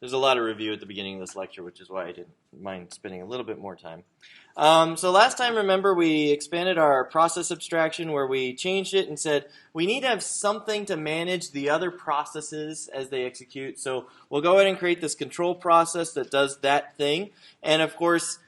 There's a lot of review at the beginning of this lecture, which is why I didn't mind spending a little bit more time. So last time, remember, we expanded our process abstraction where we changed it and said we need to have something to manage the other processes as they execute. So we'll go ahead and create this control process that does that thing. And of course,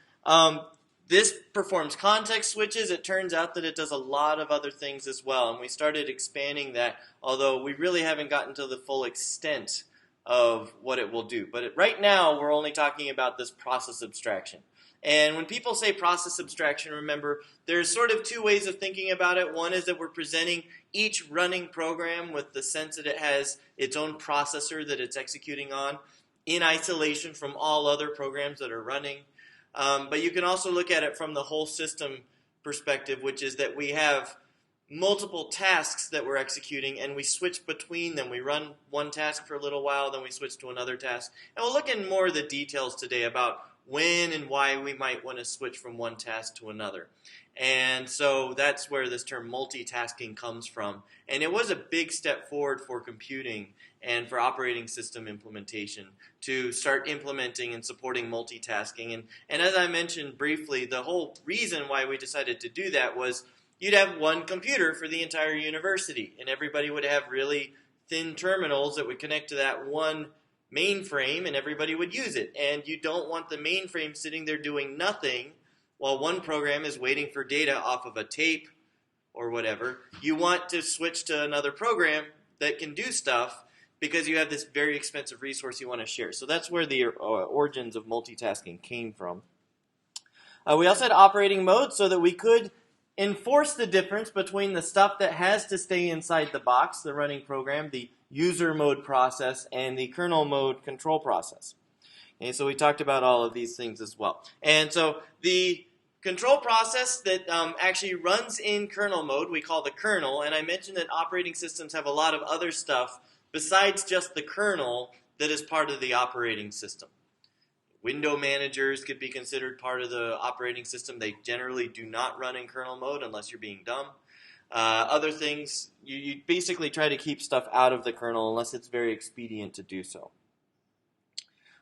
this performs context switches. It turns out that it does a lot of other things as well. And we started expanding that, although we really haven't gotten to the full extent of what it will do. But right now, we're only talking about this process abstraction. And when people say process abstraction, remember, there's sort of two ways of thinking about it. One is that we're presenting each running program with the sense that it has its own processor that it's executing on in isolation from all other programs that are running. But you can also look at it from the whole system perspective, which is that we have multiple tasks that we're executing, and we switch between them. We run one task for a little while, then we switch to another task. And we'll look in more of the details today about when and why we might want to switch from one task to another. And so that's where this term multitasking comes from. And it was a big step forward for computing and for operating system implementation to start implementing and supporting multitasking. And as I mentioned briefly, the whole reason why we decided to do that was you'd have one computer for the entire university, and everybody would have really thin terminals that would connect to that one mainframe, and everybody would use it. And you don't want the mainframe sitting there doing nothing while one program is waiting for data off of a tape or whatever. You want to switch to another program that can do stuff because you have this very expensive resource you want to share. So that's where the origins of multitasking came from. We also had operating mode so that we could enforce the difference between the stuff that has to stay inside the box, the running program, the user mode process, and the kernel mode control process. And so we talked about all of these things as well. And so the control process that actually runs in kernel mode, we call the kernel. And I mentioned that operating systems have a lot of other stuff besides just the kernel that is part of the operating system. Window managers could be considered part of the operating system. They generally do not run in kernel mode unless you're being dumb. Other things, you basically try to keep stuff out of the kernel unless it's very expedient to do so.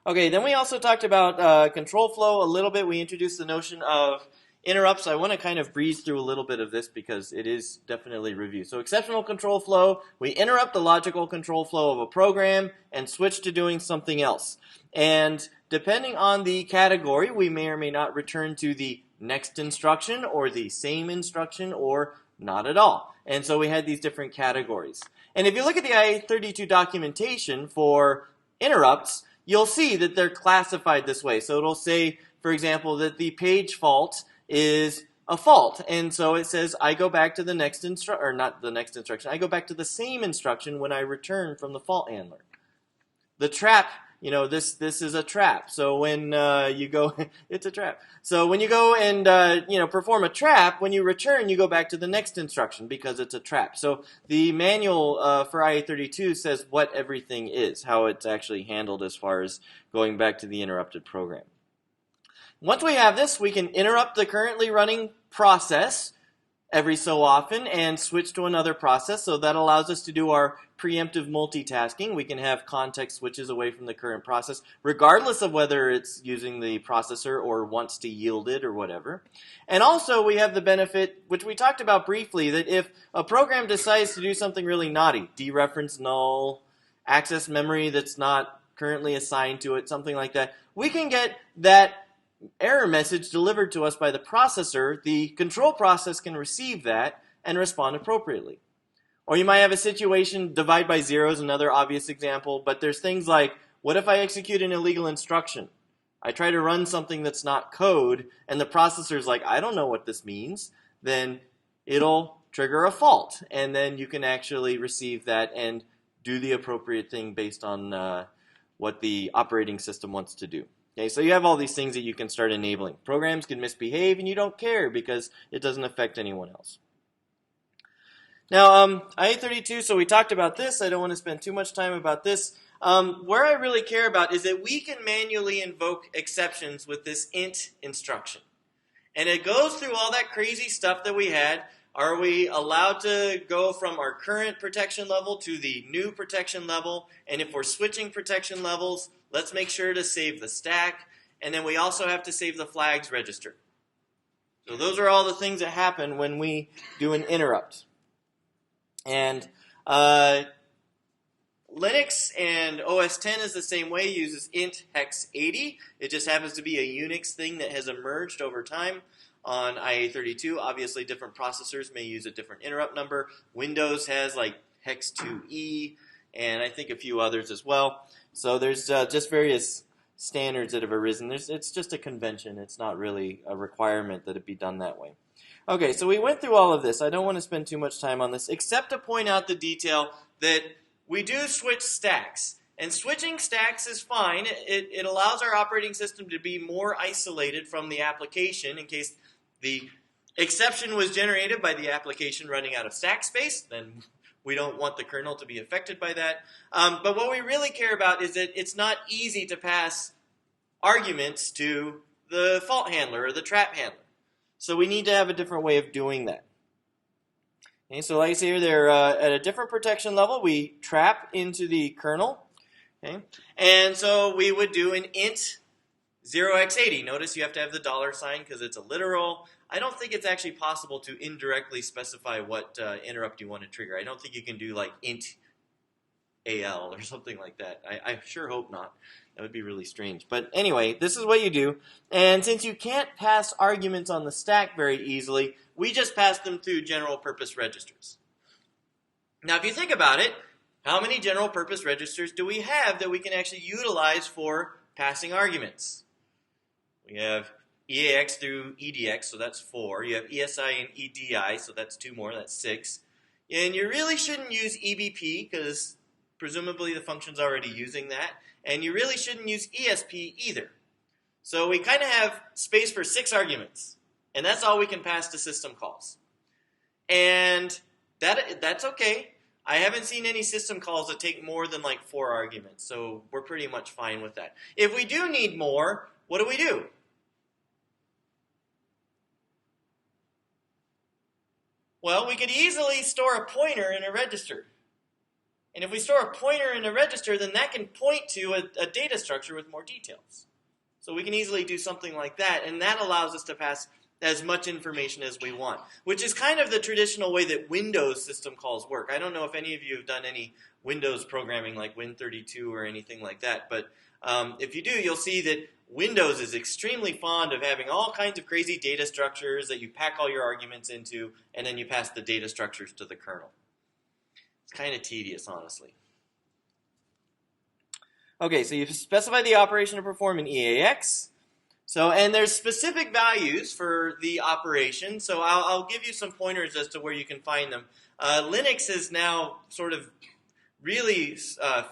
Okay, then we also talked about control flow a little bit. We introduced the notion of interrupts. I want to kind of breeze through a little bit of this because it is definitely review. So exceptional control flow, we interrupt the logical control flow of a program and switch to doing something else. And depending on the category, we may or may not return to the next instruction or the same instruction or not at all. And so we had these different categories. And if you look at the IA32 documentation for interrupts, you'll see that they're classified this way. So it'll say, for example, that the page fault is a fault. And so it says, I go back to the next instruction, or not the next instruction, I go back to the same instruction when I return from the fault handler. The trap, this is a trap. So when you go, it's a trap. So when you go and, perform a trap, when you return, you go back to the next instruction because it's a trap. So the manual for IA32 says what everything is, how it's actually handled as far as going back to the interrupted program. Once we have this, we can interrupt the currently running process every so often and switch to another process. So that allows us to do our preemptive multitasking. We can have context switches away from the current process, regardless of whether it's using the processor or wants to yield it or whatever. And also we have the benefit, which we talked about briefly, that if a program decides to do something really naughty, dereference null, access memory that's not currently assigned to it, something like that, we can get that error message delivered to us by the processor. The control process can receive that and respond appropriately. Or you might have a situation, divide by zero is another obvious example, but there's things like, what if I execute an illegal instruction? I try to run something that's not code, and the processor's like, I don't know what this means. Then it'll trigger a fault, and then you can actually receive that and do the appropriate thing based on what the operating system wants to do. Okay, so you have all these things that you can start enabling. Programs can misbehave and you don't care because it doesn't affect anyone else. Now, IA32, so we talked about this. I don't want to spend too much time about this. Where I really care about is that we can manually invoke exceptions with this int instruction. And it goes through all that crazy stuff that we had Are we allowed to go from our current protection level to the new protection level? And if we're switching protection levels, let's make sure to save the stack. And then we also have to save the flags register. So those are all the things that happen when we do an interrupt. And Linux and OS X is the same way. It uses int hex 80. It just happens to be a Unix thing that has emerged over time on IA32. Obviously, different processors may use a different interrupt number. Windows has like hex 2E, and I think a few others as well. So there's just various standards that have arisen. It's just a convention. It's not really a requirement that it be done that way. Okay, so we went through all of this. I don't want to spend too much time on this, except to point out the detail that we do switch stacks. And switching stacks is fine. It allows our operating system to be more isolated from the application in case the exception was generated by the application running out of stack space. Then we don't want the kernel to be affected by that. But what we really care about is that it's not easy to pass arguments to the fault handler or the trap handler. So we need to have a different way of doing that. Okay, so like I say here, they're at a different protection level. We trap into the kernel. Okay, and so we would do an int 0x80. Notice you have to have the $ because it's a literal. I don't think it's actually possible to indirectly specify what interrupt you want to trigger. I don't think you can do like int AL or something like that. I sure hope not. That would be really strange. But anyway, this is what you do. And since you can't pass arguments on the stack very easily, we just pass them through general purpose registers. Now, if you think about it, how many general purpose registers do we have that we can actually utilize for passing arguments? We have EAX through EDX, so that's 4. You have ESI and EDI, so that's 2 more, that's 6. And you really shouldn't use EBP because presumably the function's already using that. And you really shouldn't use ESP either. So we kind of have space for 6 arguments. And that's all we can pass to system calls. And that's okay. I haven't seen any system calls that take more than like 4 arguments. So we're pretty much fine with that. If we do need more, what do? Well, we could easily store a pointer in a register. And if we store a pointer in a register, then that can point to a data structure with more details. So we can easily do something like that, and that allows us to pass as much information as we want, which is kind of the traditional way that Windows system calls work. I don't know if any of you have done any Windows programming like Win32 or anything like that, but if you do, you'll see that Windows is extremely fond of having all kinds of crazy data structures that you pack all your arguments into, and then you pass the data structures to the kernel. It's kind of tedious, honestly. Okay, so you specify the operation to perform in EAX. So, and there's specific values for the operation. So I'll give you some pointers as to where you can find them. Linux is now sort of really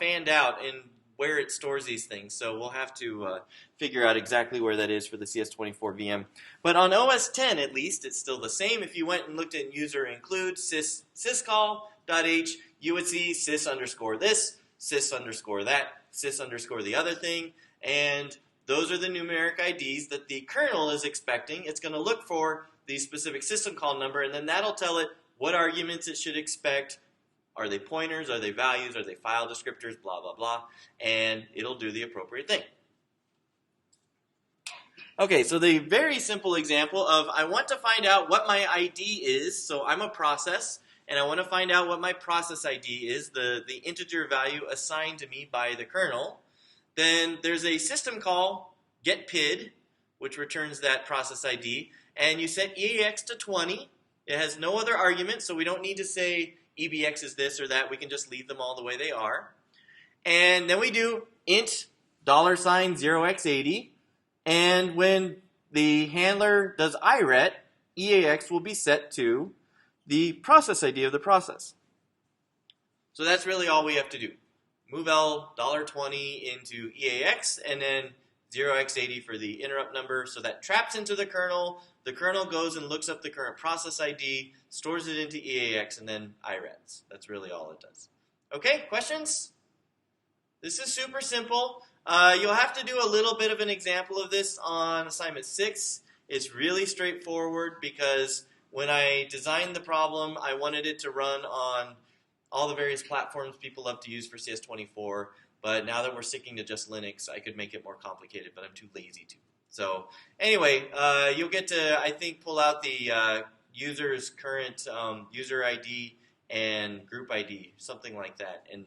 fanned out in where it stores these things. So we'll have to figure out exactly where that is for the CS24 VM. But on OS X, at least, it's still the same. If you went and looked at user include syscall.h, you would see sys underscore this, sys underscore that, sys underscore the other thing, and those are the numeric IDs that the kernel is expecting. It's going to look for the specific system call number, and then that'll tell it what arguments it should expect. Are they pointers? Are they values? Are they file descriptors? Blah, blah, blah. And it'll do the appropriate thing. Okay, so the very simple example of I want to find out what my ID is. So I'm a process, and I want to find out what my process ID is, the integer value assigned to me by the kernel. Then there's a system call, getPID, which returns that process ID. And you set EAX to 20. It has no other arguments, so we don't need to say EBX is this or that. We can just leave them all the way they are. And then we do int $0x80. And when the handler does IRET, EAX will be set to the process ID of the process. So that's really all we have to do. Move L $20 into EAX, and then 0x80 for the interrupt number. So that traps into the kernel. The kernel goes and looks up the current process ID, stores it into EAX, and then IRETs. That's really all it does. Okay, questions? This is super simple. You'll have to do a little bit of an example of this on assignment 6. It's really straightforward because when I designed the problem, I wanted it to run on all the various platforms people love to use for CS24, but now that we're sticking to just Linux, I could make it more complicated, but I'm too lazy to. So anyway, you'll get to, I think, pull out the user's current user ID and group ID, something like that, and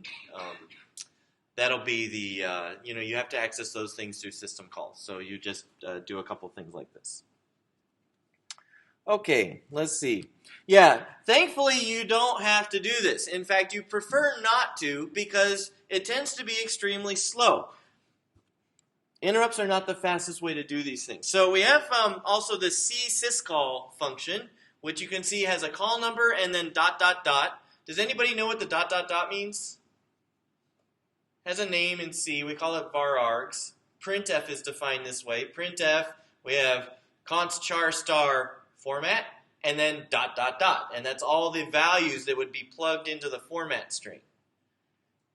that'll be the, you have to access those things through system calls, so you just do a couple things like this. Okay, let's see. Yeah, thankfully you don't have to do this. In fact, you prefer not to because it tends to be extremely slow. Interrupts are not the fastest way to do these things. So we have also the syscall function, which you can see has a call number and then ... Does anybody know what the ... means? Has a name in C. We call it var args. Printf is defined this way. Printf, we have const char star format, and then ... And that's all the values that would be plugged into the format string.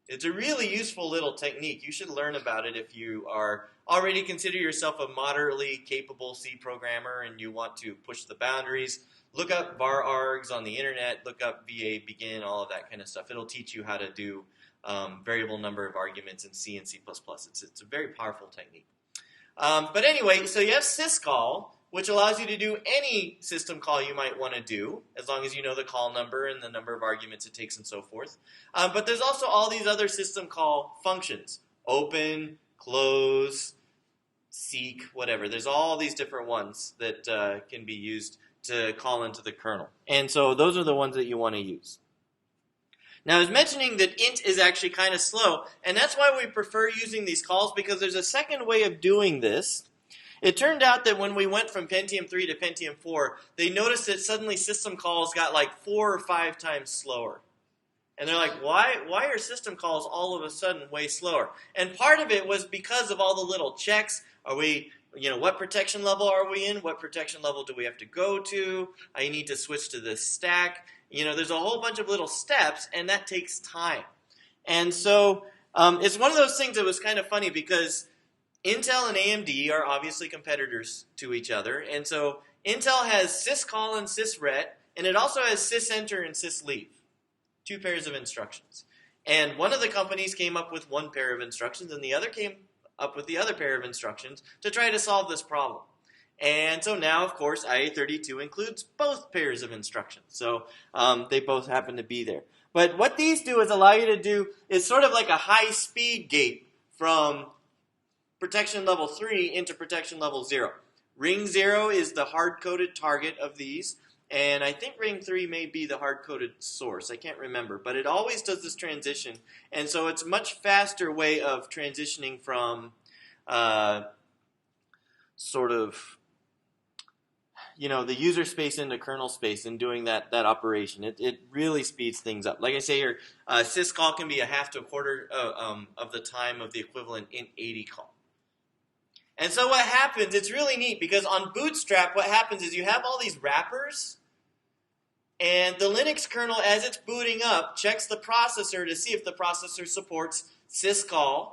It's a really useful little technique. You should learn about it if you are already consider yourself a moderately capable C programmer and you want to push the boundaries. Look up var args on the internet, look up VA begin, all of that kind of stuff. It'll teach you how to do variable number of arguments in C and C++. It's a very powerful technique. But anyway, so you have syscall, which allows you to do any system call you might want to do, as long as you know the call number and the number of arguments it takes and so forth. But there's also all these other system call functions. Open, close, seek, whatever. There's all these different ones that can be used to call into the kernel. And so those are the ones that you want to use. Now, I was mentioning that int is actually kind of slow, and that's why we prefer using these calls, because there's a second way of doing this. It turned out that when we went from Pentium 3 to Pentium 4, they noticed that suddenly system calls got like 4 or 5 times slower. And they're like, why are system calls all of a sudden way slower? And part of it was because of all the little checks. Are we, what protection level are we in? What protection level do we have to go to? I need to switch to this stack. There's a whole bunch of little steps, and that takes time. And so it's one of those things that was kind of funny because Intel and AMD are obviously competitors to each other, and so Intel has syscall and sysret, and it also has sysenter and sysleave, 2 pairs of instructions. And one of the companies came up with 1 pair of instructions, and the other came up with the other pair of instructions to try to solve this problem. And so now, of course, IA32 includes both pairs of instructions, so they both happen to be there. But what these do is allow you to do is sort of like a high-speed gate from protection level 3 into protection level 0. Ring 0 is the hard-coded target of these, and I think ring 3 may be the hard-coded source. I can't remember, but it always does this transition, and so it's a much faster way of transitioning from the user space into kernel space and doing that operation. It really speeds things up. Like I say here, syscall can be a half to a quarter of the time of the equivalent int80 call. And so what happens, it's really neat because on Bootstrap what happens is you have all these wrappers, and the Linux kernel, as it's booting up, checks the processor to see if the processor supports syscall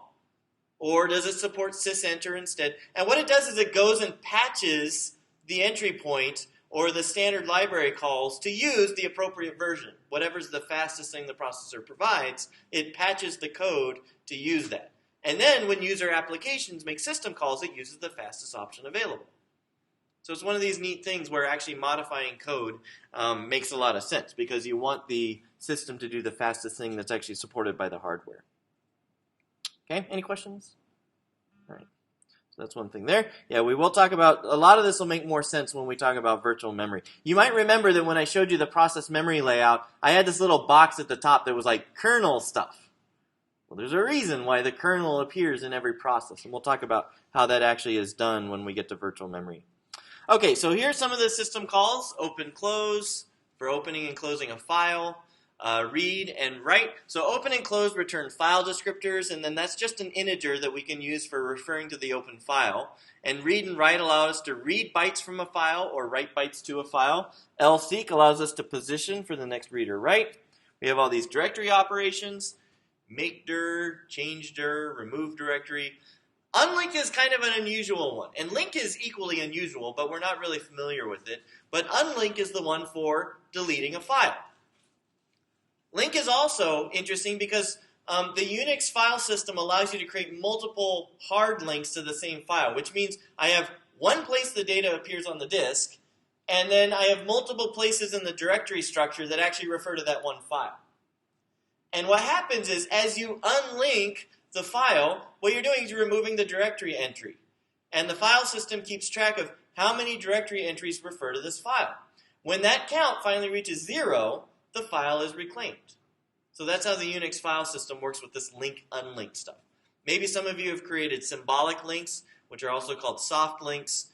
or does it support sysenter instead. And what it does is it goes and patches the entry point or the standard library calls to use the appropriate version. Whatever's the fastest thing the processor provides, it patches the code to use that. And then when user applications make system calls, it uses the fastest option available. So it's one of these neat things where actually modifying code makes a lot of sense because you want the system to do the fastest thing that's actually supported by the hardware. Okay, any questions? All right. So that's one thing there. Yeah, we will talk about, a lot of this will make more sense when we talk about virtual memory. You might remember that when I showed you the process memory layout, I had this little box at the top that was like kernel stuff. Well, there's a reason why the kernel appears in every process, and we'll talk about how that actually is done when we get to virtual memory. Okay, so here's some of the system calls. Open, close, for opening and closing a file. Read and write. So open and close return file descriptors, and then that's just an integer that we can use for referring to the open file. And read and write allow us to read bytes from a file or write bytes to a file. Lseek allows us to position for the next read or write. We have all these directory operations. Make dir, change dir, remove directory. Unlink is kind of an unusual one, and link is equally unusual, but we're not really familiar with it. But unlink is the one for deleting a file. Link is also interesting because the Unix file system allows you to create multiple hard links to the same file, which means I have one place the data appears on the disk, and then I have multiple places in the directory structure that actually refer to that one file. And what happens is, as you unlink the file, what you're doing is you're removing the directory entry. And the file system keeps track of how many directory entries refer to this file. When that count finally reaches 0, the file is reclaimed. So that's how the Unix file system works with this link-unlink stuff. Maybe some of you have created symbolic links, which are also called soft links.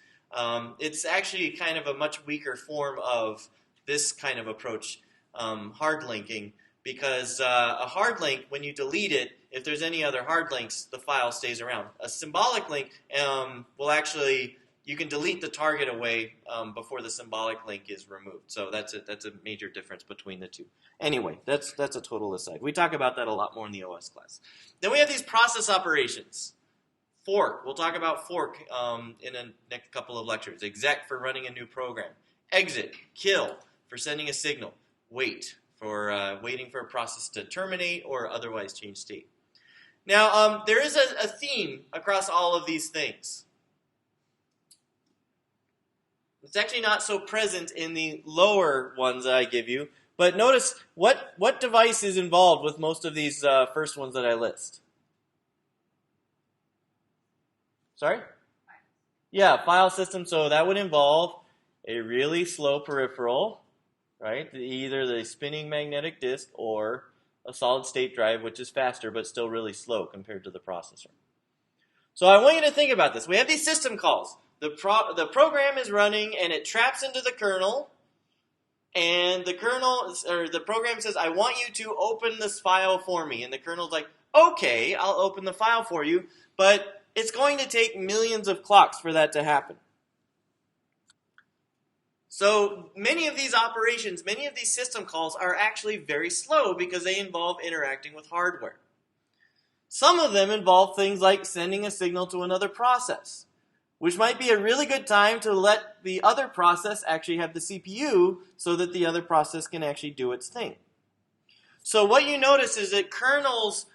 It's actually kind of a much weaker form of this kind of approach, hard linking, because a hard link, when you delete it, if there's any other hard links, the file stays around. A symbolic link will actually, you can delete the target away before the symbolic link is removed. So that's a major difference between the two. Anyway, that's a total aside. We talk about that a lot more in the OS class. Then we have these process operations. Fork, we'll talk about fork in the next couple of lectures. Exec for running a new program. Exit, kill for sending a signal. Wait for waiting for a process to terminate or otherwise change state. Now, there is a theme across all of these things. It's actually not so present in the lower ones that I give you, but notice what device is involved with most of these first ones that I list. Sorry? Yeah, file system. So that would involve a really slow peripheral, right? Either the spinning magnetic disk or a solid state drive, which is faster but still really slow compared to the processor. So I want you to think about this. We have these system calls. The program is running and it traps into the kernel, and the kernel or the program says, "I want you to open this file for me." And the kernel's like, "Okay, I'll open the file for you," but it's going to take millions of clocks for that to happen. So many of these operations, many of these system calls are actually very slow because they involve interacting with hardware. Some of them involve things like sending a signal to another process, which might be a really good time to let the other process actually have the CPU so that the other process can actually do its thing. So what you notice is that kernels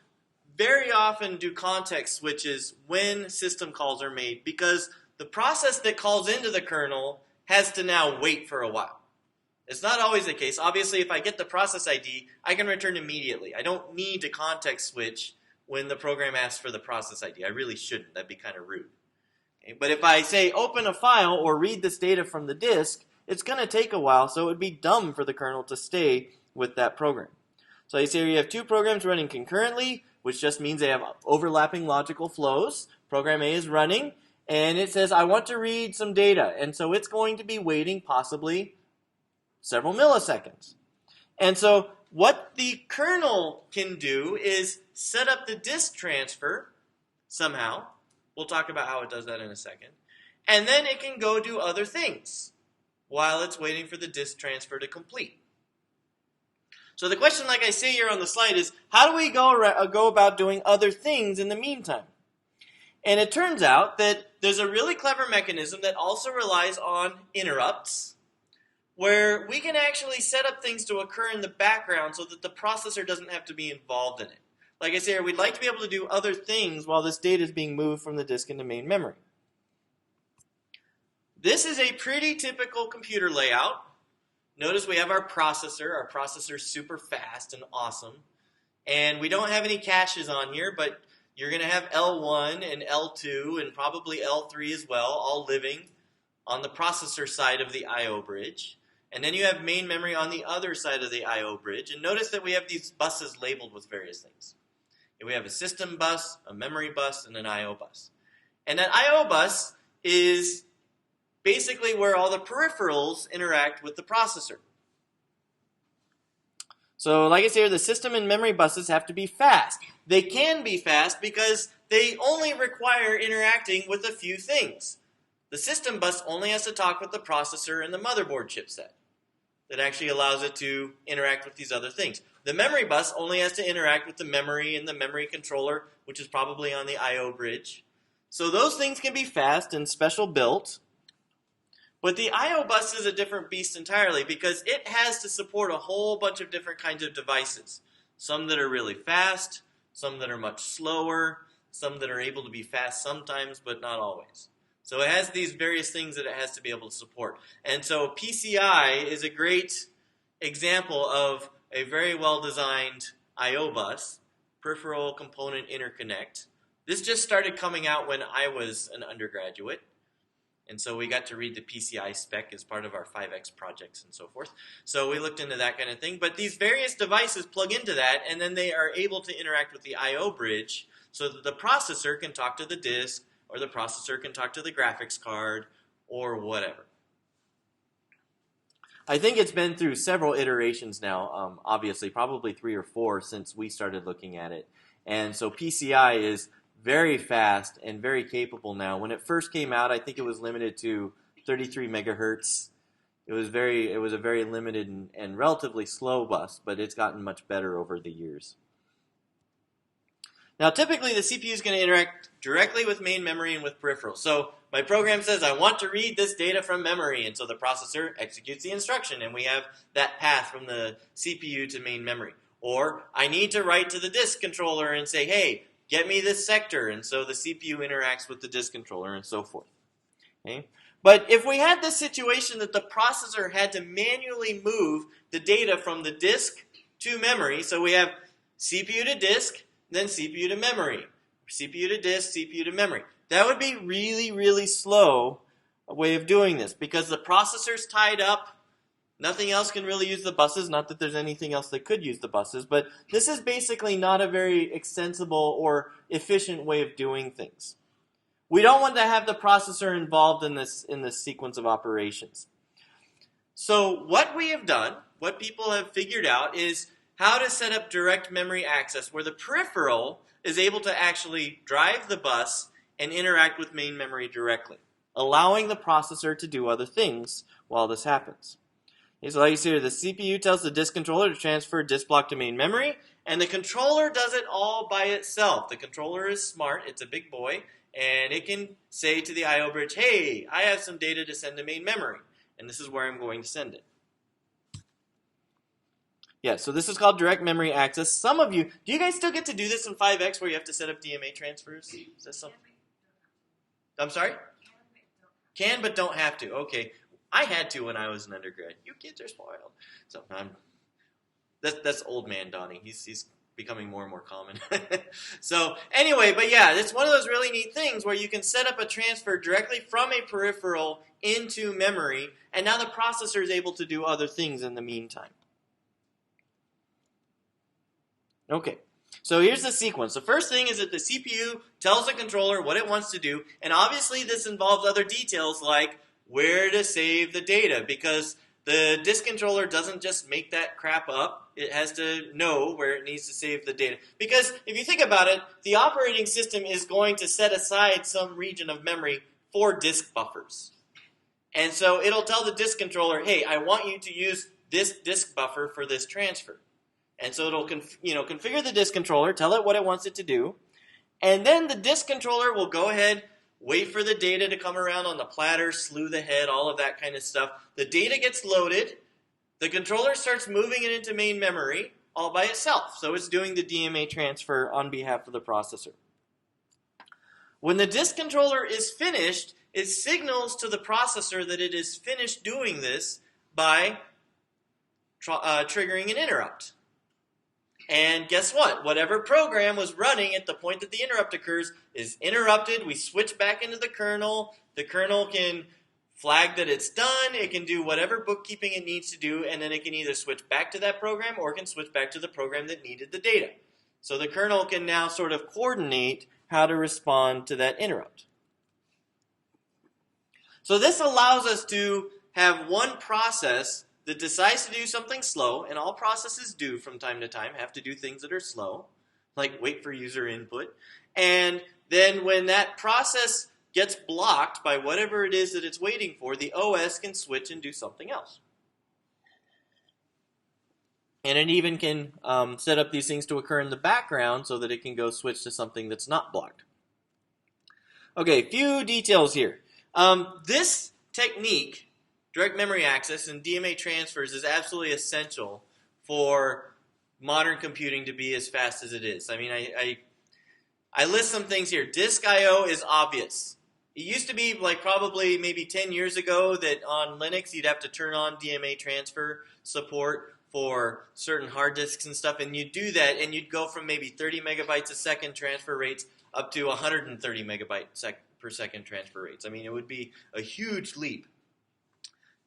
very often do context switches when system calls are made because the process that calls into the kernel has to now wait for a while. It's not always the case. Obviously, if I get the process ID, I can return immediately. I don't need to context switch when the program asks for the process ID. I really shouldn't. That'd be kind of rude. Okay? But if I say open a file or read this data from the disk, it's going to take a while, so it would be dumb for the kernel to stay with that program. So you see here you have two programs running concurrently, which just means they have overlapping logical flows. Program A is running, and it says, "I want to read some data." And so it's going to be waiting possibly several milliseconds. And so what the kernel can do is set up the disk transfer somehow. We'll talk about how it does that in a second. And then it can go do other things while it's waiting for the disk transfer to complete. So the question, like I say here on the slide, is how do we go about doing other things in the meantime? And it turns out that there's a really clever mechanism that also relies on interrupts, where we can actually set up things to occur in the background so that the processor doesn't have to be involved in it. Like I say here, we'd like to be able to do other things while this data is being moved from the disk into main memory. This is a pretty typical computer layout. Notice we have our processor. Our processor's super fast and awesome. And we don't have any caches on here, but you're going to have L1 and L2 and probably L3 as well, all living on the processor side of the I/O bridge. And then you have main memory on the other side of the I/O bridge. And notice that we have these buses labeled with various things. We have a system bus, a memory bus, and an I/O bus. And that I/O bus is basically where all the peripherals interact with the processor. So like I say here, the system and memory buses have to be fast. They can be fast because they only require interacting with a few things. The system bus only has to talk with the processor and the motherboard chipset. That actually allows it to interact with these other things. The memory bus only has to interact with the memory and the memory controller, which is probably on the I/O bridge. So those things can be fast and special built. But the I/O bus is a different beast entirely because it has to support a whole bunch of different kinds of devices. Some that are really fast, some that are much slower, some that are able to be fast sometimes but not always. So it has these various things that it has to be able to support. And so PCI is a great example of a very well-designed I/O bus, peripheral component interconnect. This just started coming out when I was an undergraduate. And so we got to read the PCI spec as part of our 5X projects and so forth. So we looked into that kind of thing. But these various devices plug into that, and then they are able to interact with the I/O bridge so that the processor can talk to the disk, or the processor can talk to the graphics card, or whatever. I think it's been through several iterations now, obviously, probably 3 or 4 since we started looking at it. And so PCI is very fast and very capable now. When it first came out, I think it was limited to 33 megahertz. It was a very limited and relatively slow bus, but it's gotten much better over the years. Now, typically the CPU is going to interact directly with main memory and with peripherals. So my program says I want to read this data from memory, and so the processor executes the instruction, and we have that path from the CPU to main memory. Or I need to write to the disk controller and say, hey, get me this sector, and so the CPU interacts with the disk controller and so forth. Okay? But if we had this situation that the processor had to manually move the data from the disk to memory, so we have CPU to disk, then CPU to memory, CPU to disk, CPU to memory. That would be really, really slow way of doing this because the processor's tied up. Nothing else can really use the buses, not that there's anything else that could use the buses, but this is basically not a very extensible or efficient way of doing things. We don't want to have the processor involved in this sequence of operations. So what we have done, what people have figured out, is how to set up direct memory access where the peripheral is able to actually drive the bus and interact with main memory directly, allowing the processor to do other things while this happens. Okay, so like you see here, the CPU tells the disk controller to transfer disk block to main memory, and the controller does it all by itself. The controller is smart, it's a big boy, and it can say to the I/O bridge, hey, I have some data to send to main memory, and this is where I'm going to send it. Yeah, so this is called direct memory access. Some of you, do you guys still get to do this in 5X where you have to set up DMA transfers? Is that something? I'm sorry? Can but don't have to. Okay. I had to when I was an undergrad. You kids are spoiled. So that's old man Donnie. He's becoming more and more common. So anyway, but yeah, it's one of those really neat things where you can set up a transfer directly from a peripheral into memory, and now the processor is able to do other things in the meantime. Okay, so here's the sequence. The first thing is that the CPU tells the controller what it wants to do, and obviously this involves other details like where to save the data, because the disk controller doesn't just make that crap up. It has to know where it needs to save the data. Because if you think about it, the operating system is going to set aside some region of memory for disk buffers. And so it'll tell the disk controller, hey, I want you to use this disk buffer for this transfer. And so it'll configure the disk controller, tell it what it wants it to do, and then the disk controller will go ahead, wait for the data to come around on the platter, slew the head, all of that kind of stuff. The data gets loaded. The controller starts moving it into main memory all by itself. So it's doing the DMA transfer on behalf of the processor. When the disk controller is finished, it signals to the processor that it is finished doing this by triggering an interrupt. And guess what? Whatever program was running at the point that the interrupt occurs is interrupted. We switch back into the kernel. The kernel can flag that it's done. It can do whatever bookkeeping it needs to do, and then it can either switch back to that program or it can switch back to the program that needed the data. So the kernel can now sort of coordinate how to respond to that interrupt. So this allows us to have one process that decides to do something slow, and all processes do from time to time, have to do things that are slow, like wait for user input. And then when that process gets blocked by whatever it is that it's waiting for, the OS can switch and do something else. And it even can set up these things to occur in the background so that it can go switch to something that's not blocked. Okay, few details here. This technique, direct memory access and DMA transfers, is absolutely essential for modern computing to be as fast as it is. I mean, I list some things here. Disk I/O is obvious. It used to be like probably maybe 10 years ago that on Linux you'd have to turn on DMA transfer support for certain hard disks and stuff, and you'd do that and you'd go from maybe 30 megabytes a second transfer rates up to 130 megabytes per second transfer rates. I mean, it would be a huge leap.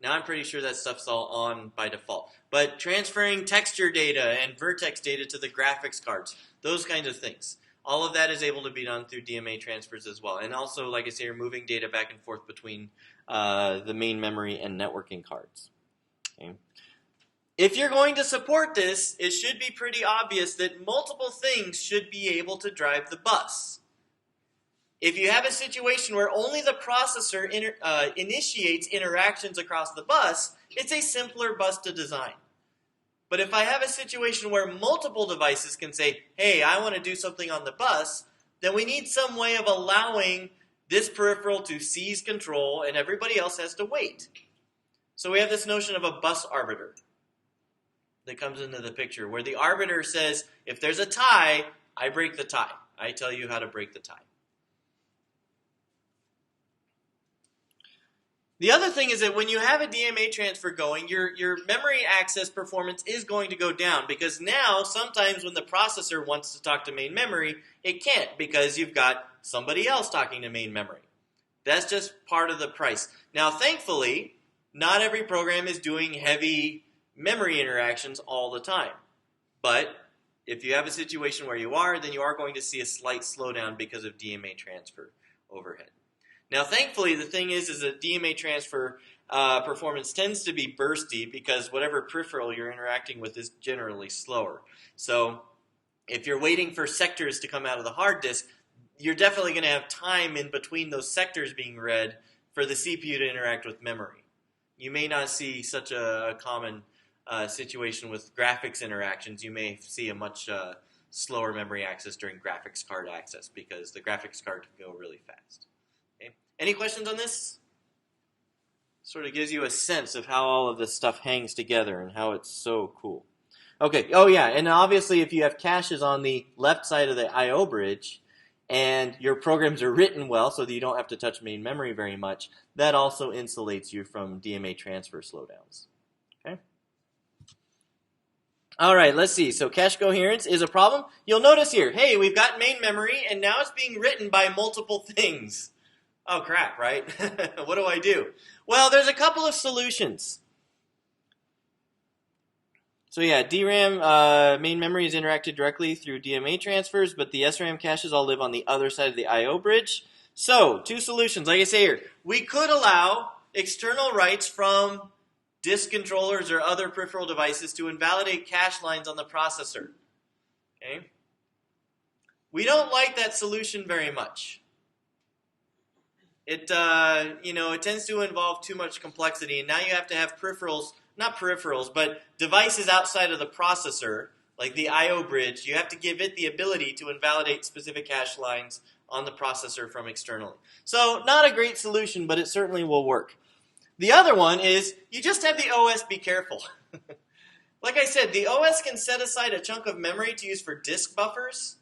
Now I'm pretty sure that stuff's all on by default. But transferring texture data and vertex data to the graphics cards, those kinds of things. All of that is able to be done through DMA transfers as well. And also, like I say, you're moving data back and forth between the main memory and networking cards. Okay. If you're going to support this, it should be pretty obvious that multiple things should be able to drive the bus. If you have a situation where only the processor initiates interactions across the bus, it's a simpler bus to design. But if I have a situation where multiple devices can say, hey, I want to do something on the bus, then we need some way of allowing this peripheral to seize control and everybody else has to wait. So we have this notion of a bus arbiter that comes into the picture, where the arbiter says, if there's a tie, I break the tie. I tell you how to break the tie. The other thing is that when you have a DMA transfer going, your memory access performance is going to go down, because now sometimes when the processor wants to talk to main memory, it can't because you've got somebody else talking to main memory. That's just part of the price. Now, thankfully, not every program is doing heavy memory interactions all the time. But if you have a situation where you are, then you are going to see a slight slowdown because of DMA transfer overhead. Now, thankfully, the thing is that DMA transfer performance tends to be bursty because whatever peripheral you're interacting with is generally slower. So if you're waiting for sectors to come out of the hard disk, you're definitely going to have time in between those sectors being read for the CPU to interact with memory. You may not see such a common situation with graphics interactions. You may see a much slower memory access during graphics card access because the graphics card can go really fast. Any questions on this? Sort of gives you a sense of how all of this stuff hangs together and how it's so cool. Okay, oh yeah, and obviously if you have caches on the left side of the I/O bridge and your programs are written well so that you don't have to touch main memory very much, that also insulates you from DMA transfer slowdowns. Okay. All right, let's see. So cache coherence is a problem. You'll notice here, hey, we've got main memory and now it's being written by multiple things. Oh, crap, right? What do I do? Well, there's a couple of solutions. So yeah, DRAM main memory is interacted directly through DMA transfers, but the SRAM caches all live on the other side of the I/O bridge. So, two solutions. Like I say here, we could allow external writes from disk controllers or other peripheral devices to invalidate cache lines on the processor. Okay? We don't like that solution very much. It tends to involve too much complexity, and now you have to have not peripherals, but devices outside of the processor, like the I/O bridge. You have to give it the ability to invalidate specific cache lines on the processor from externally. So, not a great solution, but it certainly will work. The other one is you just have the OS be careful. Like I said, the OS can set aside a chunk of memory to use for disk buffers,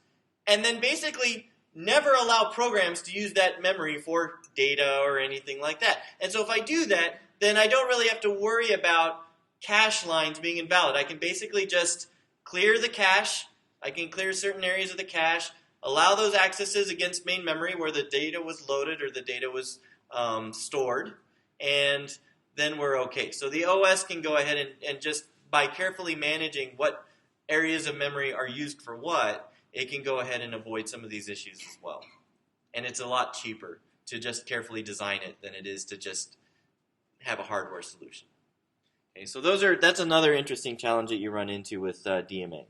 and then basically never allow programs to use that memory for data or anything like that. And so if I do that, then I don't really have to worry about cache lines being invalid. I can basically just clear the cache. I can clear certain areas of the cache, allow those accesses against main memory where the data was loaded or the data was stored, and then we're okay. So the OS can go ahead and just by carefully managing what areas of memory are used for what, it can go ahead and avoid some of these issues as well. And it's a lot cheaper to just carefully design it than it is to just have a hardware solution. Okay, so that's another interesting challenge that you run into with DMA.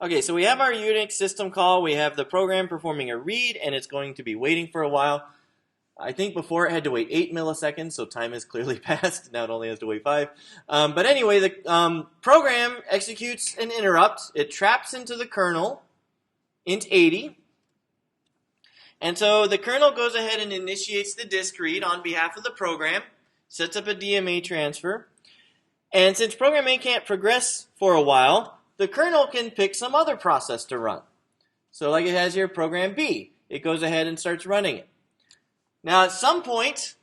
Okay, so we have our Unix system call. We have the program performing a read, and it's going to be waiting for a while. I think before it had to wait 8 milliseconds, so time has clearly passed. Now it only has to wait 5. But anyway, the program executes an interrupt. It traps into the kernel, int 80. And so the kernel goes ahead and initiates the disk read on behalf of the program, sets up a DMA transfer, and since program A can't progress for a while, the kernel can pick some other process to run. So like it has here program B, it goes ahead and starts running it. Now at some point,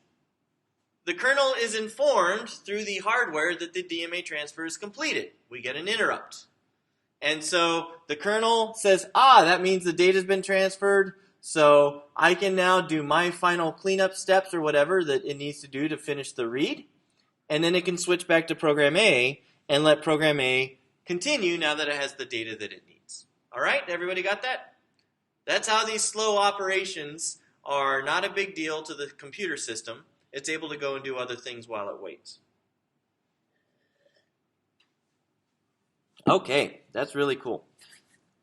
the kernel is informed through the hardware that the DMA transfer is completed. We get an interrupt. And so the kernel says, that means the data's been transferred, so I can now do my final cleanup steps or whatever that it needs to do to finish the read. And then it can switch back to program A and let program A continue now that it has the data that it needs. All right, everybody got that? That's how these slow operations are not a big deal to the computer system. It's able to go and do other things while it waits. Okay, that's really cool.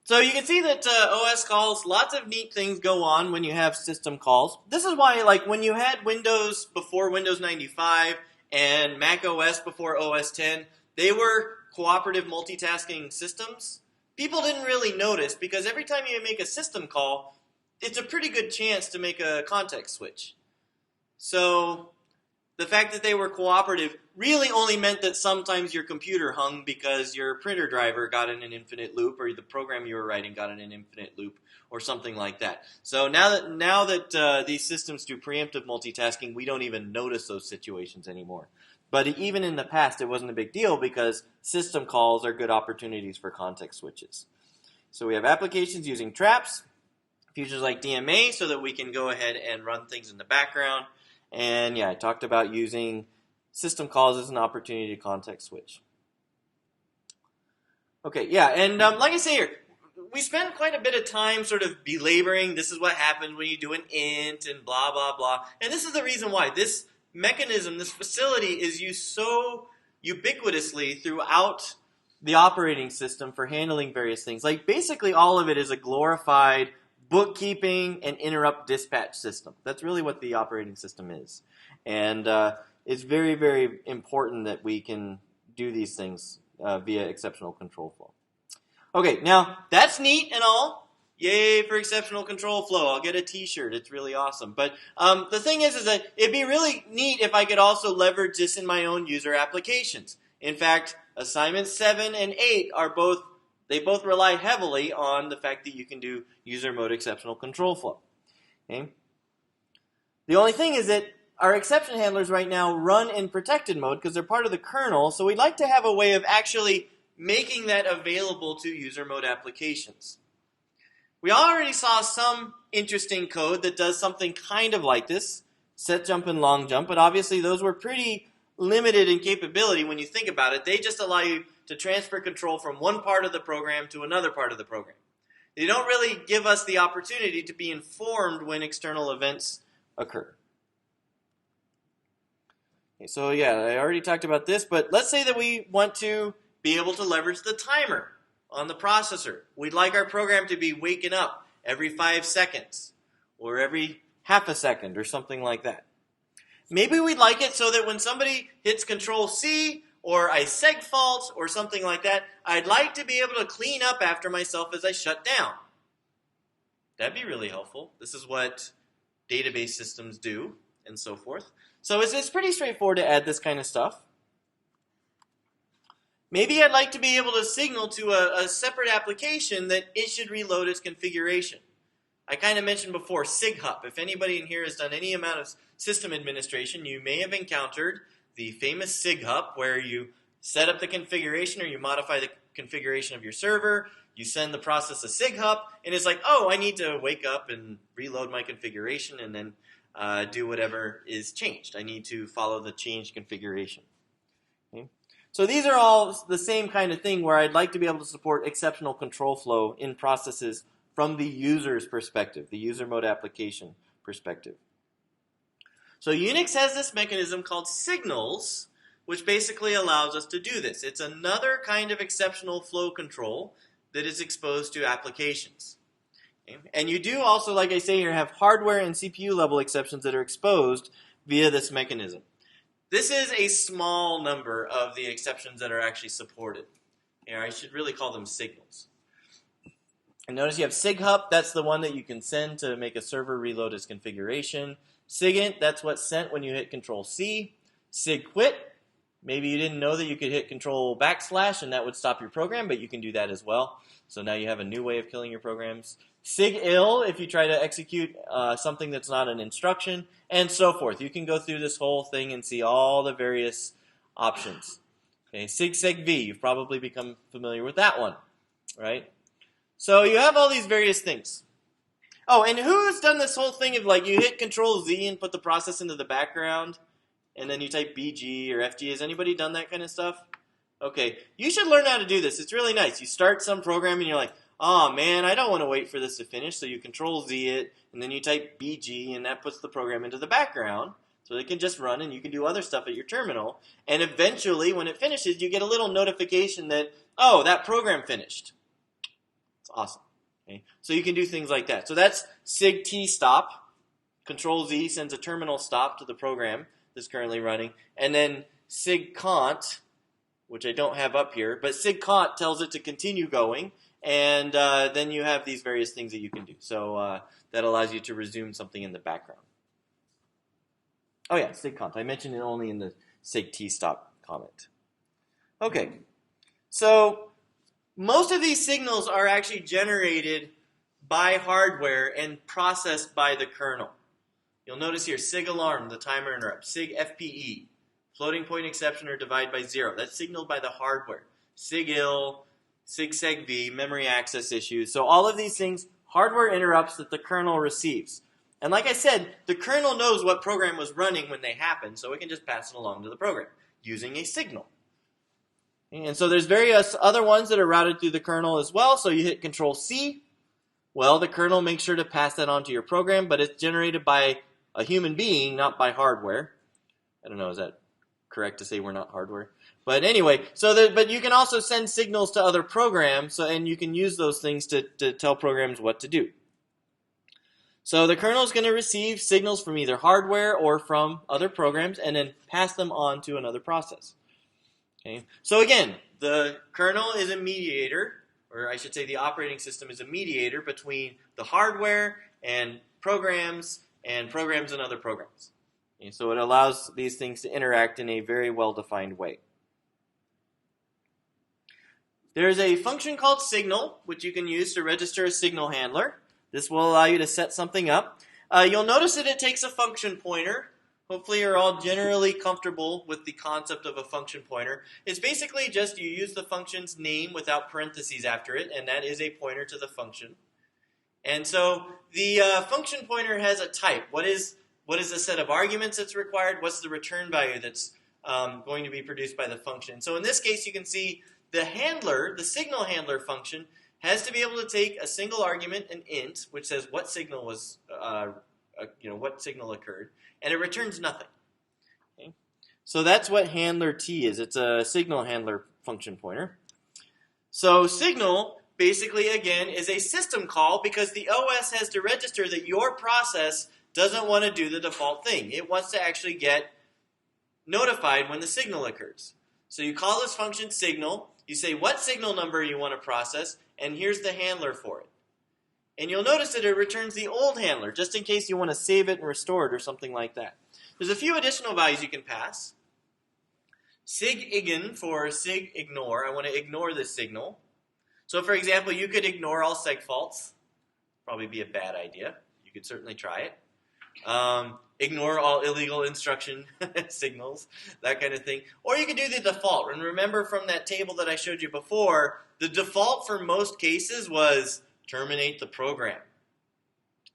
So you can see that OS calls, lots of neat things go on when you have system calls. This is why, like, when you had Windows before Windows 95 and Mac OS before OS 10, they were cooperative multitasking systems. People didn't really notice because every time you make a system call, it's a pretty good chance to make a context switch. So the fact that they were cooperative really only meant that sometimes your computer hung because your printer driver got in an infinite loop or the program you were writing got in an infinite loop or something like that. So now that these systems do preemptive multitasking, we don't even notice those situations anymore. But even in the past, it wasn't a big deal because system calls are good opportunities for context switches. So we have applications using traps, features like DMA so that we can go ahead and run things in the background. And yeah, I talked about using system calls as an opportunity to context switch. Okay, yeah, and like I say here, we spend quite a bit of time sort of belaboring this is what happens when you do an int and blah, blah, blah. And this is the reason why. This mechanism, this facility is used so ubiquitously throughout the operating system for handling various things. Like basically all of it is a glorified bookkeeping and interrupt dispatch system. That's really what the operating system is. And it's very, very important that we can do these things via exceptional control flow. Okay, now that's neat and all. Yay for exceptional control flow. I'll get a t-shirt. It's really awesome. But the thing is that it'd be really neat if I could also leverage this in my own user applications. In fact, assignments 7 and 8 they both rely heavily on the fact that you can do user mode exceptional control flow. Okay? The only thing is that our exception handlers right now run in protected mode because they're part of the kernel, so we'd like to have a way of actually making that available to user mode applications. We already saw some interesting code that does something kind of like this, set jump and long jump, but obviously those were pretty limited in capability when you think about it. They just allow you to transfer control from one part of the program to another part of the program. They don't really give us the opportunity to be informed when external events occur. Okay, so yeah, I already talked about this, but let's say that we want to be able to leverage the timer on the processor. We'd like our program to be waking up every 5 seconds or every half a second or something like that. Maybe we'd like it so that when somebody hits Control-C or I segfault or something like that, I'd like to be able to clean up after myself as I shut down. That'd be really helpful. This is what database systems do and so forth. So it's pretty straightforward to add this kind of stuff. Maybe I'd like to be able to signal to a separate application that it should reload its configuration. I kind of mentioned before SIGHUP. If anybody in here has done any amount of system administration, you may have encountered the famous SIGHUP where you set up the configuration or you modify the configuration of your server, you send the process a SIGHUP, and it's like, oh, I need to wake up and reload my configuration and then do whatever is changed. I need to follow the changed configuration. Okay? So these are all the same kind of thing where I'd like to be able to support exceptional control flow in processes from the user's perspective, the user mode application perspective. So Unix has this mechanism called signals, which basically allows us to do this. It's another kind of exceptional flow control that is exposed to applications. Okay? And you do also, like I say here, have hardware and CPU level exceptions that are exposed via this mechanism. This is a small number of the exceptions that are actually supported. I should really call them signals. And notice you have SIGHUP, that's the one that you can send to make a server reload its configuration. SIGINT, that's what's sent when you hit Control-C. SIGQUIT, maybe you didn't know that you could hit Control / and that would stop your program, but you can do that as well. So now you have a new way of killing your programs. SIGIL, if you try to execute something that's not an instruction, and so forth. You can go through this whole thing and see all the various options. Okay, SIGSEGV, you've probably become familiar with that one, right? So you have all these various things. Oh, and who's done this whole thing of like you hit Control-Z and put the process into the background, and then you type BG or FG? Has anybody done that kind of stuff? Okay, you should learn how to do this. It's really nice. You start some program and you're like, oh man, I don't want to wait for this to finish, so you Control-Z it, and then you type BG, and that puts the program into the background, so it can just run and you can do other stuff at your terminal, and eventually when it finishes, you get a little notification that, oh, that program finished. It's awesome. Okay? So you can do things like that. So that's SIG-T stop. Control-Z sends a terminal stop to the program that's currently running. And then SIG-CONT, which I don't have up here, but SIG-CONT tells it to continue going. And then you have these various things that you can do. So that allows you to resume something in the background. Oh yeah, SIG-CONT. I mentioned it only in the SIG-T stop comment. Okay. So most of these signals are actually generated by hardware and processed by the kernel. You'll notice here SIG alarm, the timer interrupt, SIG FPE, floating point exception or divide by 0. That's signaled by the hardware. SIG IL, SIG SEGV, memory access issues. So all of these things, hardware interrupts that the kernel receives. And like I said, the kernel knows what program was running when they happened, so it can just pass it along to the program using a signal. And so there's various other ones that are routed through the kernel as well. So you hit Control-C. Well, the kernel makes sure to pass that on to your program, but it's generated by a human being, not by hardware. I don't know, is that correct to say we're not hardware? But anyway, but you can also send signals to other programs, and you can use those things to tell programs what to do. So the kernel is going to receive signals from either hardware or from other programs and then pass them on to another process. Okay. So again, the kernel is a mediator, or I should say the operating system is a mediator between the hardware and programs and other programs. Okay. So it allows these things to interact in a very well-defined way. There's a function called signal, which you can use to register a signal handler. This will allow you to set something up. You'll notice that it takes a function pointer. Hopefully you're all generally comfortable with the concept of a function pointer. It's basically just you use the function's name without parentheses after it, and that is a pointer to the function. And so the function pointer has a type. What is the set of arguments that's required? What's the return value that's going to be produced by the function? So in this case, you can see the handler, the signal handler function, has to be able to take a single argument, an int, which says what signal was, what signal occurred, and it returns nothing. Okay? So that's what handler T is. It's a signal handler function pointer. So signal, basically, again, is a system call because the OS has to register that your process doesn't want to do the default thing. It wants to actually get notified when the signal occurs. So you call this function signal, you say what signal number you want to process, and here's the handler for it. And you'll notice that it returns the old handler, just in case you want to save it and restore it or something like that. There's a few additional values you can pass. SIG-IGN for SIG ignore. I want to ignore this signal. So for example, you could ignore all seg faults. Probably be a bad idea. You could certainly try it. Ignore all illegal instruction signals, that kind of thing. Or you could do the default. And remember from that table that I showed you before, the default for most cases was terminate the program.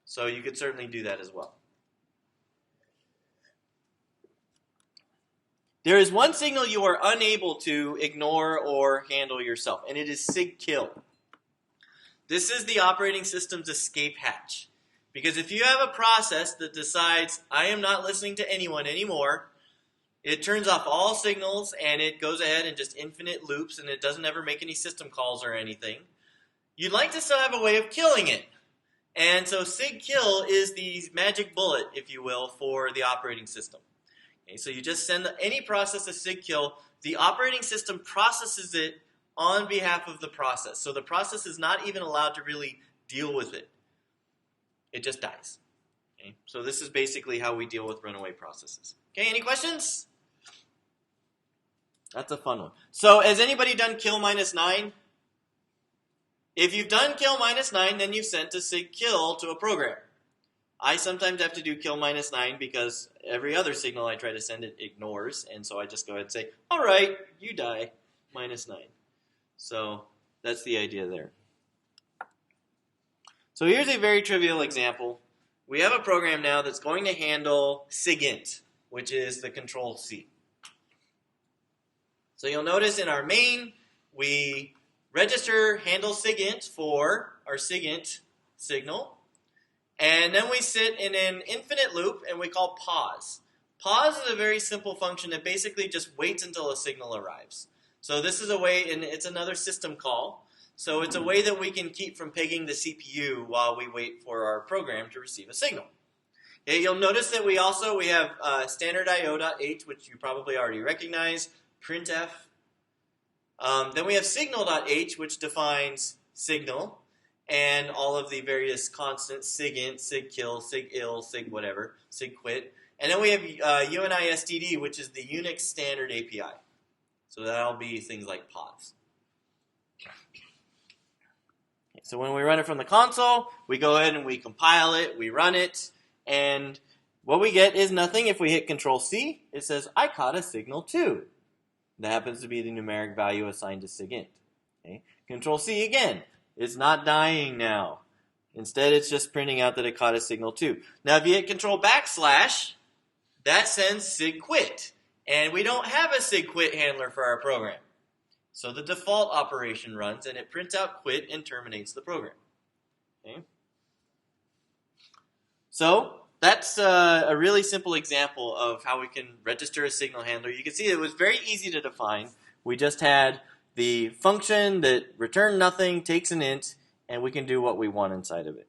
So you could certainly do that as well. There is one signal you are unable to ignore or handle yourself, and it is SIG-kill. This is the operating system's escape hatch. Because if you have a process that decides, I am not listening to anyone anymore, it turns off all signals and it goes ahead and just infinite loops and it doesn't ever make any system calls or anything, you'd like to still have a way of killing it. And so SIG-kill is the magic bullet, if you will, for the operating system. Okay, so you just send any process a SIG-kill, the operating system processes it on behalf of the process. So the process is not even allowed to really deal with it. It just dies. Okay? So this is basically how we deal with runaway processes. Okay, any questions? That's a fun one. So has anybody done kill -9? If you've done kill -9, then you've sent a sig kill to a program. I sometimes have to do kill -9 because every other signal I try to send it ignores, and so I just go ahead and say, all right, you die, -9. So that's the idea there. So here's a very trivial example. We have a program now that's going to handle SIGINT, which is the control C. So you'll notice in our main, we register handle SIGINT for our SIGINT signal. And then we sit in an infinite loop and we call pause. Pause is a very simple function that basically just waits until a signal arrives. So this is a way, and it's another system call. So it's a way that we can keep from pegging the CPU while we wait for our program to receive a signal. Okay, you'll notice that we have standard IO.h, which you probably already recognize, printf. Then we have signal.h, which defines signal, and all of the various constants, sigint, sigkill, sigil, sig whatever, sigquit. And then we have UNISTD, which is the Unix standard API. So that'll be things like pause. So when we run it from the console, we go ahead and we compile it, we run it, and what we get is nothing. If we hit Control-C, it says, I caught a signal too. That happens to be the numeric value assigned to SIGINT. Okay? Control-C again. It's not dying now. Instead, it's just printing out that it caught a signal too. Now, if you hit Control \, that sends sigquit. And we don't have a sigquit handler for our program. So the default operation runs, and it prints out quit and terminates the program. Okay? So that's a really simple example of how we can register a signal handler. You can see it was very easy to define. We just had the function that returned nothing, takes an int, and we can do what we want inside of it.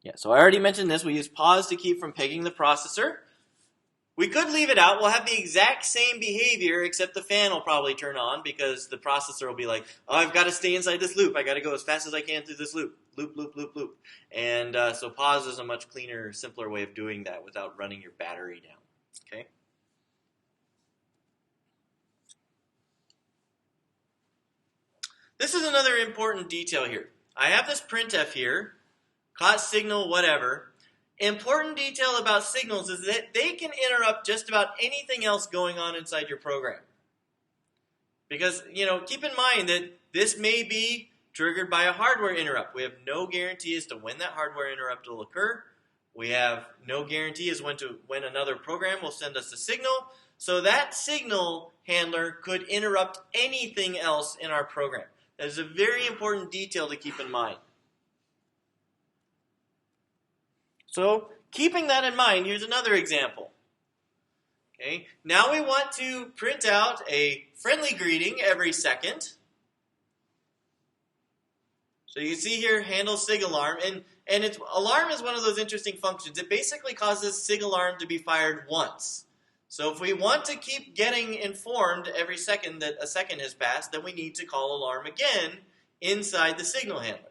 Yeah, so I already mentioned this. We use pause to keep from pegging the processor. We could leave it out. We'll have the exact same behavior, except the fan will probably turn on because the processor will be like, oh, I've got to stay inside this loop. I've got to go as fast as I can through this loop. Loop, loop, loop, loop. And so pause is a much cleaner, simpler way of doing that without running your battery down. Okay? This is another important detail here. I have this printf here, caught signal, whatever. Important detail about signals is that they can interrupt just about anything else going on inside your program. Because, keep in mind that this may be triggered by a hardware interrupt. We have no guarantee as to when that hardware interrupt will occur. We have no guarantee as when another program will send us a signal. So that signal handler could interrupt anything else in our program. That is a very important detail to keep in mind. So, keeping that in mind, here's another example. Okay, now we want to print out a friendly greeting every second. So you can see here, handle sig alarm, and alarm is one of those interesting functions. It basically causes sig alarm to be fired once. So if we want to keep getting informed every second that a second has passed, then we need to call alarm again inside the signal handler.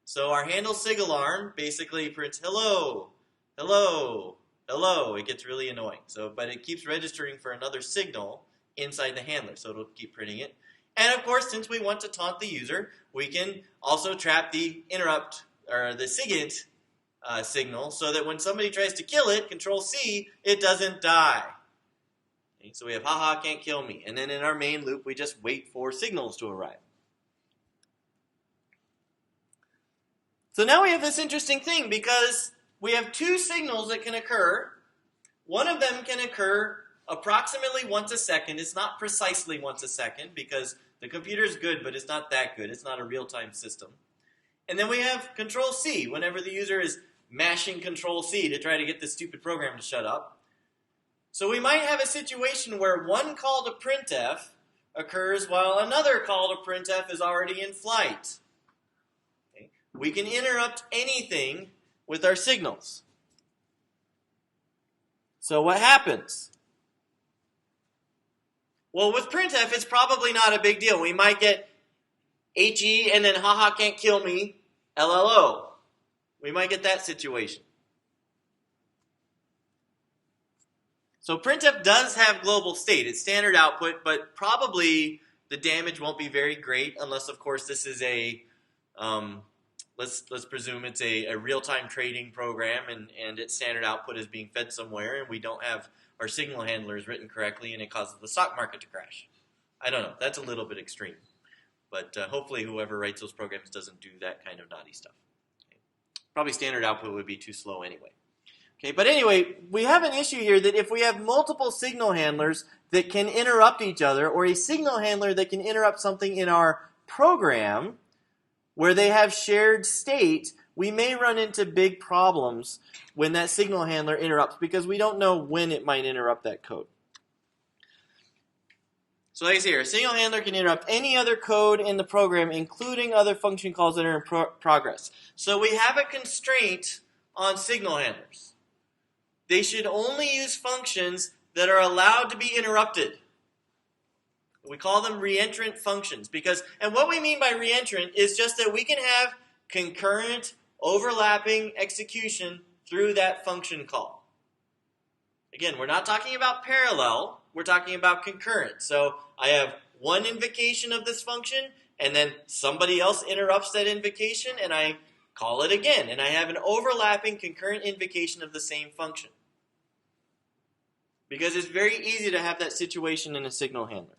So our handle sig alarm basically prints hello, hello, hello. It gets really annoying. But it keeps registering for another signal inside the handler, so it'll keep printing it. And of course, since we want to taunt the user, we can also trap the interrupt or the SIGINT signal so that when somebody tries to kill it, Control-C, it doesn't die. Okay, so we have haha, can't kill me. And then in our main loop, we just wait for signals to arrive. So now we have this interesting thing because we have two signals that can occur. One of them can occur approximately once a second. It's not precisely once a second because the computer is good, but it's not that good. It's not a real-time system. And then we have Control-C whenever the user is mashing Control-C to try to get this stupid program to shut up. So we might have a situation where one call to printf occurs while another call to printf is already in flight. We can interrupt anything with our signals. So what happens? Well, with printf, it's probably not a big deal. We might get HE and then haha can't kill me, LLO. We might get that situation. So printf does have global state. It's standard output, but probably the damage won't be very great unless, of course, this is a, let's presume it's a real-time trading program and its standard output is being fed somewhere and we don't have our signal handlers written correctly and it causes the stock market to crash. I don't know. That's a little bit extreme. But hopefully whoever writes those programs doesn't do that kind of naughty stuff. Okay. Probably standard output would be too slow anyway. Okay, but anyway, we have an issue here that if we have multiple signal handlers that can interrupt each other, or a signal handler that can interrupt something in our program where they have shared state, we may run into big problems when that signal handler interrupts because we don't know when it might interrupt that code. So like I say here, a signal handler can interrupt any other code in the program, including other function calls that are in progress. So we have a constraint on signal handlers. They should only use functions that are allowed to be interrupted. We call them reentrant functions because, and what we mean by reentrant is just that we can have concurrent, overlapping execution through that function call. Again, we're not talking about parallel, we're talking about concurrent. So I have one invocation of this function, and then somebody else interrupts that invocation, and I call it again. And I have an overlapping concurrent invocation of the same function. Because it's very easy to have that situation in a signal handler.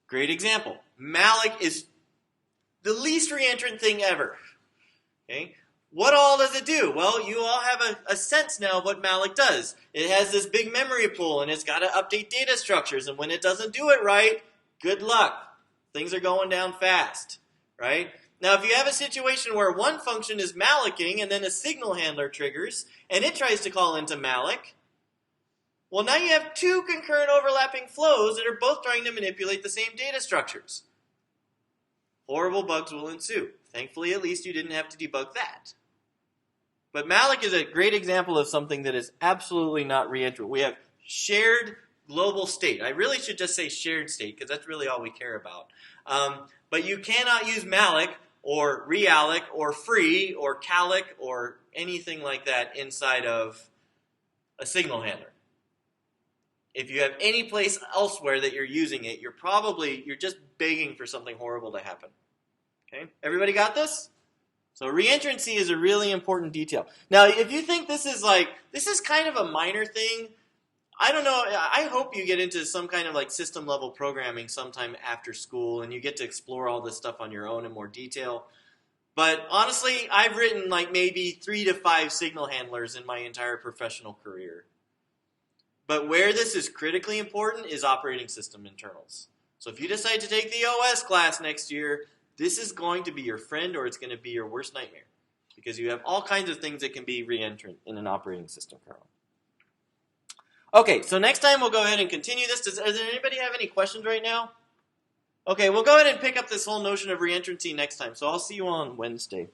Great example. Malloc is the least reentrant thing ever. Okay? What all does it do? Well, you all have a sense now of what Malloc does. It has this big memory pool, and it's got to update data structures. And when it doesn't do it right, good luck. Things are going down fast. Right? Now, if you have a situation where one function is mallocing, and then a signal handler triggers, and it tries to call into malloc, well, now you have two concurrent overlapping flows that are both trying to manipulate the same data structures. Horrible bugs will ensue. Thankfully, at least you didn't have to debug that. But malloc is a great example of something that is absolutely not reentrant. We have shared global state. I really should just say shared state because that's really all we care about. But you cannot use malloc or realloc or free or calloc or anything like that inside of a signal handler. If you have any place elsewhere that you're using it, you're just begging for something horrible to happen. Okay? Everybody got this? So reentrancy is a really important detail. Now, if you think this is kind of a minor thing, I don't know, I hope you get into some kind of like system level programming sometime after school and you get to explore all this stuff on your own in more detail. But honestly, I've written like maybe 3 to 5 signal handlers in my entire professional career. But where this is critically important is operating system internals. So if you decide to take the OS class next year, this is going to be your friend or it's going to be your worst nightmare. Because you have all kinds of things that can be reentrant in an operating system kernel. Okay, so next time we'll go ahead and continue this. Does anybody have any questions right now? Okay, we'll go ahead and pick up this whole notion of reentrancy next time. So I'll see you on Wednesday.